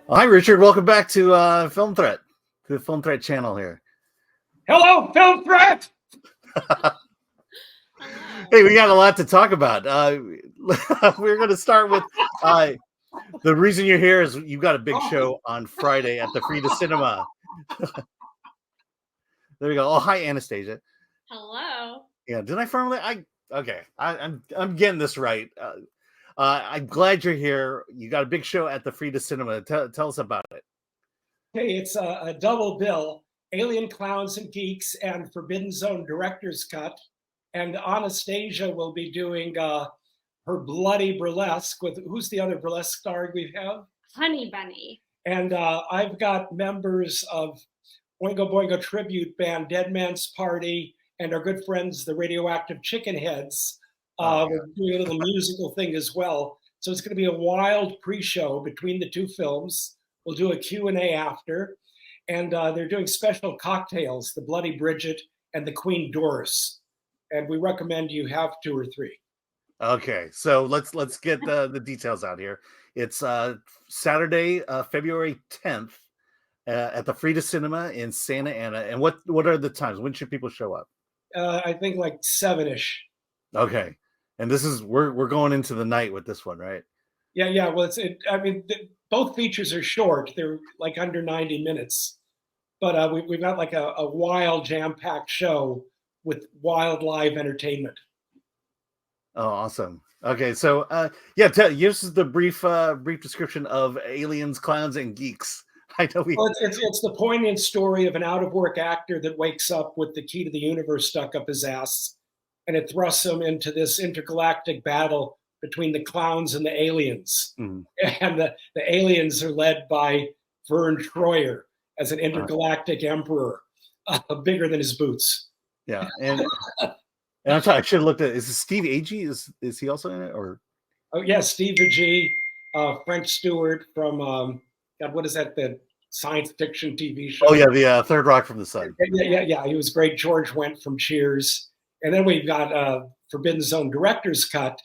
Hi, Richard. Welcome back to Film Threat, to the Film Threat channel here. Hello, Film Threat! Hey, we got a lot to talk about. We're going to start with the reason you're here is you've got a big show on Friday at the Frida Cinema. There we go. Oh, hi, Anastasia. Hello. Yeah, did I formally? I'm getting this right. I'm glad you're here. You got a big show at the Frida Cinema. Tell us about it. Hey, it's a double bill: Alien Clowns and Geeks and Forbidden Zone Director's Cut. And Anastasia will be doing her Bloody Burlesque with, who's the other burlesque star we have? Honey Bunny. And I've got members of Oingo Boingo tribute band Dead Man's Party and our good friends, the Radioactive Chicken Heads. We're doing a little musical thing as well. So it's going to be a wild pre-show between the two films. We'll do a Q&A after. And they're doing special cocktails, the Bloody Bridget and the Queen Doris. And we recommend you have 2 or 3. Okay, so let's get the details out here. It's Saturday, February 10th at the Frida Cinema in Santa Ana. And what are the times? When should people show up? I think like 7-ish. Okay, and this is we're going into the night with this one, right? Yeah. Well, both features are short. They're like under 90 minutes, but we've got like a wild jam-packed show with wild live entertainment. Oh, awesome. Okay, so give us the brief description of Aliens, Clowns, and Geeks. I know it's the poignant story of an out-of-work actor that wakes up with the key to the universe stuck up his ass, and it thrusts him into this intergalactic battle between the clowns and the aliens. Mm. And the aliens are led by Vern Troyer as an intergalactic emperor, bigger than his boots. Yeah, and I'm sorry, I should have looked at. Is it Steve Agee? Is he also in it? Or Steve Agee, French Stewart from God, what is that? The science fiction TV show. Oh yeah, the Third Rock from the Sun. Yeah. He was great. George Wendt from Cheers, and then we've got Forbidden Zone Director's Cut,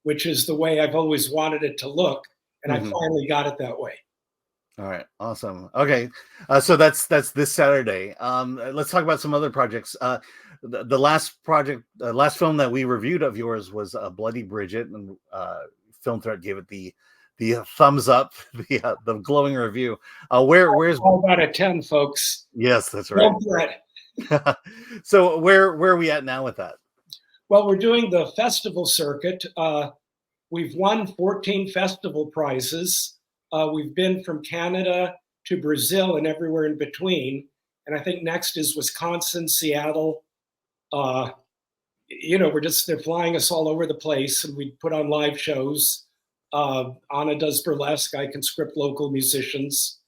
which is the way I've always wanted it to look, and I finally got it that way. All right, awesome. Okay, so that's this Saturday. Let's talk about some other projects. The last project, last film that we reviewed of yours was Bloody Bridget, and Film Threat gave it the thumbs up, the glowing review. Where's all about a 10, folks? Yes, that's right. Film Threat. So where are we at now with that? Well, we're doing the festival circuit. We've won 14 festival prizes. We've been from Canada to Brazil and everywhere in between. And I think next is Wisconsin, Seattle. They're flying us all over the place, and we put on live shows. Anna does burlesque. I can script local musicians.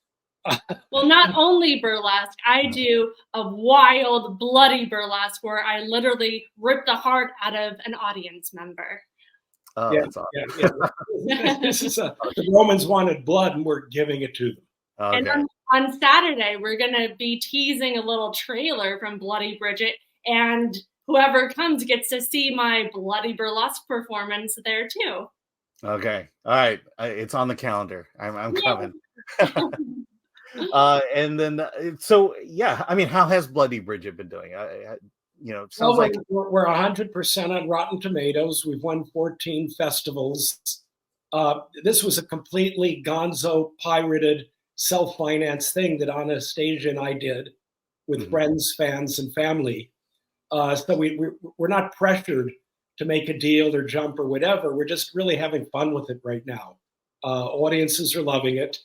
Well, not only burlesque, I do a wild, bloody burlesque where I literally rip the heart out of an audience member. Oh, that's awesome. Yeah. This is the Romans wanted blood, and we're giving it to them. Okay. And on Saturday, we're going to be teasing a little trailer from Bloody Bridget, and whoever comes gets to see my bloody burlesque performance there too. Okay. All right. It's on the calendar. I'm coming. And then, how has Bloody Bridget been doing? Sounds like we're 100% on Rotten Tomatoes. We've won 14 festivals. This was a completely gonzo, pirated, self-financed thing that Anastasia and I did with friends, fans, and family. So we're not pressured to make a deal or jump or whatever. We're just really having fun with it right now. Audiences are loving it.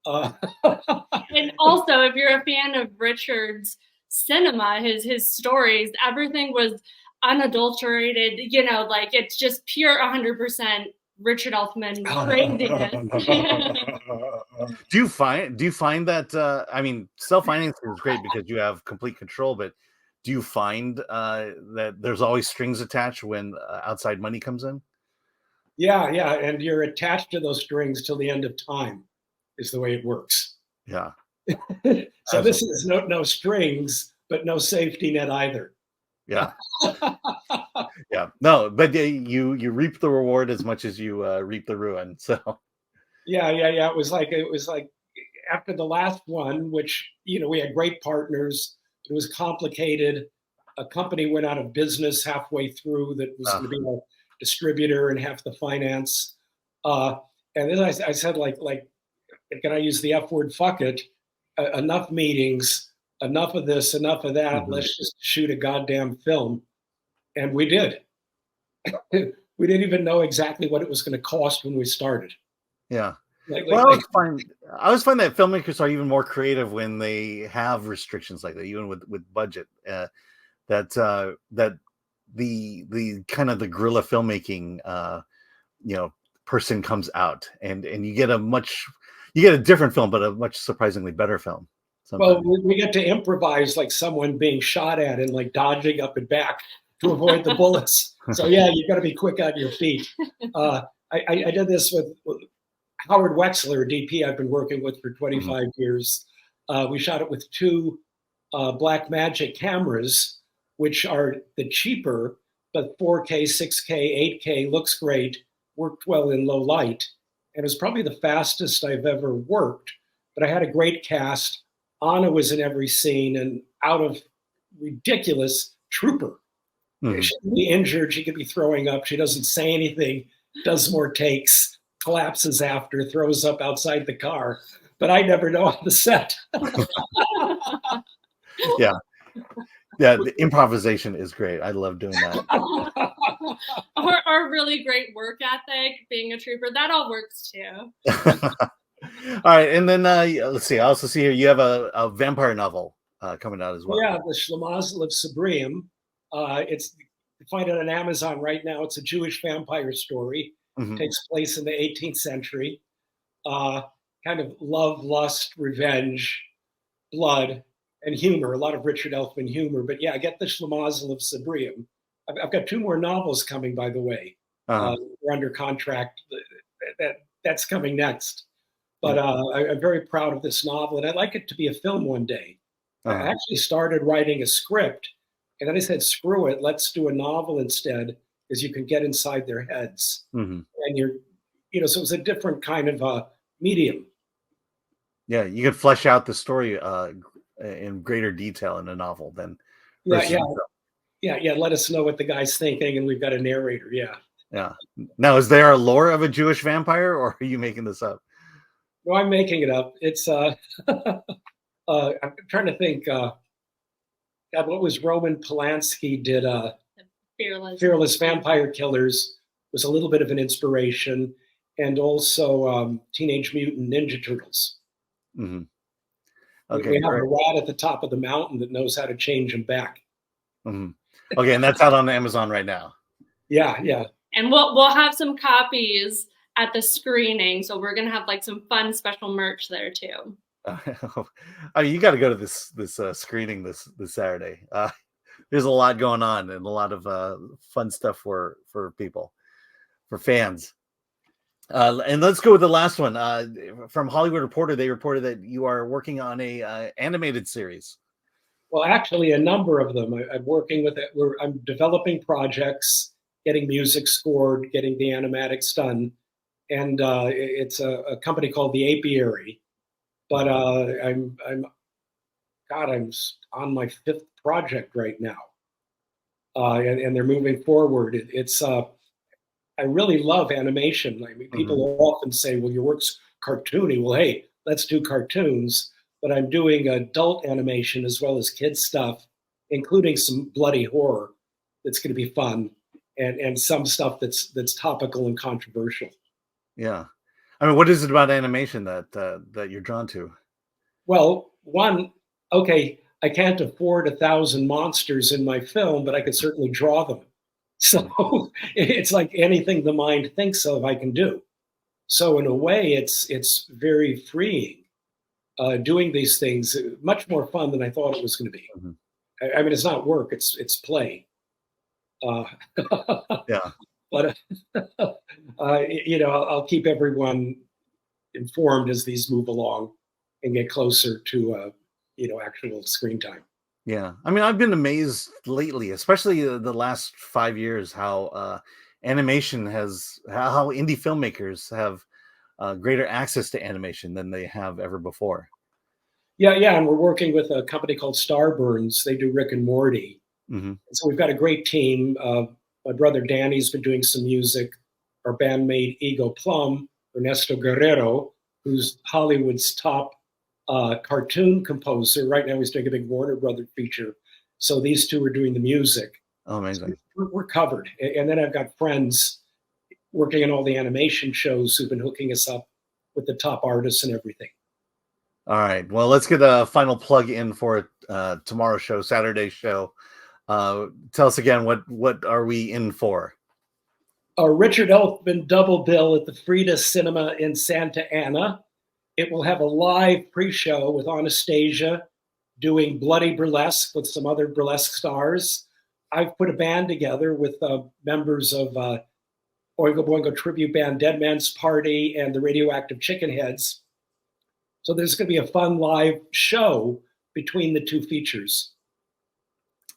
And also, if you're a fan of Richard's cinema, his stories, everything was unadulterated. It's just pure 100% Richard Elfman craziness. Do you find that self-financing is great because you have complete control, but do you find that there's always strings attached when outside money comes in? Yeah, and you're attached to those strings till the end of time, is the way it works. Yeah. So this is no strings, but no safety net either. Yeah. Yeah. No, but you reap the reward as much as you reap the ruin. So. Yeah. It was like after the last one, which, we had great partners, it was complicated. A company went out of business halfway through that was going to be a distributor and half the finance. And then I said, like, can I use the F word? Fuck it. Enough meetings, enough of this, enough of that. Let's just shoot a goddamn film. And we did. We didn't even know exactly what it was going to cost when we started. Yeah. I always find that filmmakers are even more creative when they have restrictions like that, even with budget. That the kind of the guerrilla filmmaking, person comes out, and you get a different film, but a much surprisingly better film. Sometimes. Well, we get to improvise like someone being shot at and like dodging up and back to avoid the bullets. So yeah, you got to be quick on your feet. I did this with Howard Wexler, DP I've been working with for 25 years. We shot it with 2 Blackmagic cameras, which are the cheaper, but 4K, 6K, 8K, looks great, worked well in low light. And it was probably the fastest I've ever worked. But I had a great cast. Anna was in every scene, and out of ridiculous trooper. She could be injured, she could be throwing up, she doesn't say anything, does more takes, collapses after, throws up outside the car. But I never know on the set. Yeah, the improvisation is great. I love doing that. Or really great work ethic, being a trooper, that all works too. All right, and then let's see. I also see here you have a vampire novel coming out as well. Yeah, the Schlemazel of Sabrium. It's, you find it on Amazon right now. It's a Jewish vampire story. Takes place in the 18th century. Kind of love, lust, revenge, blood, and humor. A lot of Richard Elfman humor. But yeah, get the Schlemazel of Sabrium. I've got 2 more novels coming, by the way. We're under contract. That's coming next. But I'm very proud of this novel, and I'd like it to be a film one day. I actually started writing a script, and then I said, screw it, let's do a novel instead, because you can get inside their heads. And so it was a different kind of medium. Yeah, you could flesh out the story in greater detail in a novel than. Yeah. Let us know what the guy's thinking, and we've got a narrator. Yeah. Now, is there a lore of a Jewish vampire, or are you making this up? No, I'm making it up. It's I'm trying to think. God, what was Roman Polanski did? Fearless Vampire Killers was a little bit of an inspiration, and also Teenage Mutant Ninja Turtles. Okay, we have a rat at the top of the mountain that knows how to change him back. Okay, and that's out on Amazon right now. Yeah. And we'll have some copies at the screening, so we're gonna have like some fun special merch there too. You got to go to this screening this Saturday. There's a lot going on and a lot of fun stuff for people, for fans. And let's go with the last one. From Hollywood Reporter, they reported that you are working on a animated series. Well, actually, a number of them. I'm working with it. I'm developing projects, getting music scored, getting the animatics done, and it's a company called The Apiary. But I'm on my 5th project right now, and they're moving forward. It's I really love animation. I mean, people often say, "Well, your work's cartoony." Well, hey, let's do cartoons. But I'm doing adult animation as well as kids stuff, including some bloody horror that's going to be fun, and some stuff that's topical and controversial. Yeah. I mean, what is it about animation that you're drawn to? Well, one, okay, I can't afford 1,000 monsters in my film, but I could certainly draw them. So it's like anything the mind thinks of, I can do. So in a way, it's very freeing. Doing these things, much more fun than I thought it was going to be. I mean, it's not work; it's play. Yeah. But I'll keep everyone informed as these move along and get closer to actual screen time. Yeah, I mean, I've been amazed lately, especially the last 5 years, how animation how indie filmmakers have greater access to animation than they have ever before. Yeah, and we're working with a company called Starburns. They do Rick and Morty. Mm-hmm. So we've got a great team. My brother Danny's been doing some music. Our bandmate Ego Plum, Ernesto Guerrero, who's Hollywood's top cartoon composer. Right now he's doing a big Warner Brother feature. So these two are doing the music. Oh, amazing. So we're covered. And then I've got friends working on all the animation shows who've been hooking us up with the top artists and everything. All right. Well, let's get a final plug in for tomorrow's show, Saturday's show. Tell us again, what are we in for? Richard Elfman double bill at the Frida Cinema in Santa Ana. It will have a live pre-show with Anastasia doing Bloody Burlesque with some other burlesque stars. I've put a band together with members of Oingo Boingo tribute band Dead Man's Party and the Radioactive Chickenheads. So there's going to be a fun live show between the two features.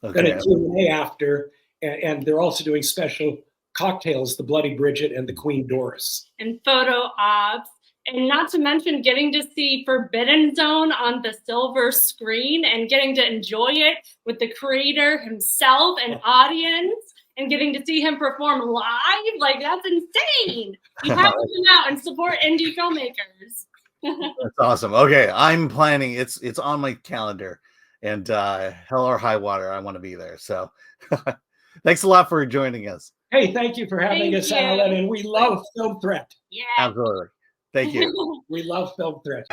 Okay. Then a Q&A after, and they're also doing special cocktails, the Bloody Bridget and the Queen Doris. And photo ops. And not to mention getting to see Forbidden Zone on the silver screen and getting to enjoy it with the creator himself and audience and getting to see him perform live. Like, that's insane. You have to come out and support indie filmmakers. That's awesome. Okay, I'm planning. It's on my calendar, and hell or high water, I want to be there. So thanks a lot for joining us. Hey, thank you for having us, Alan, and we love Film Threat. Yeah. Absolutely. Thank you. We love Film Threat.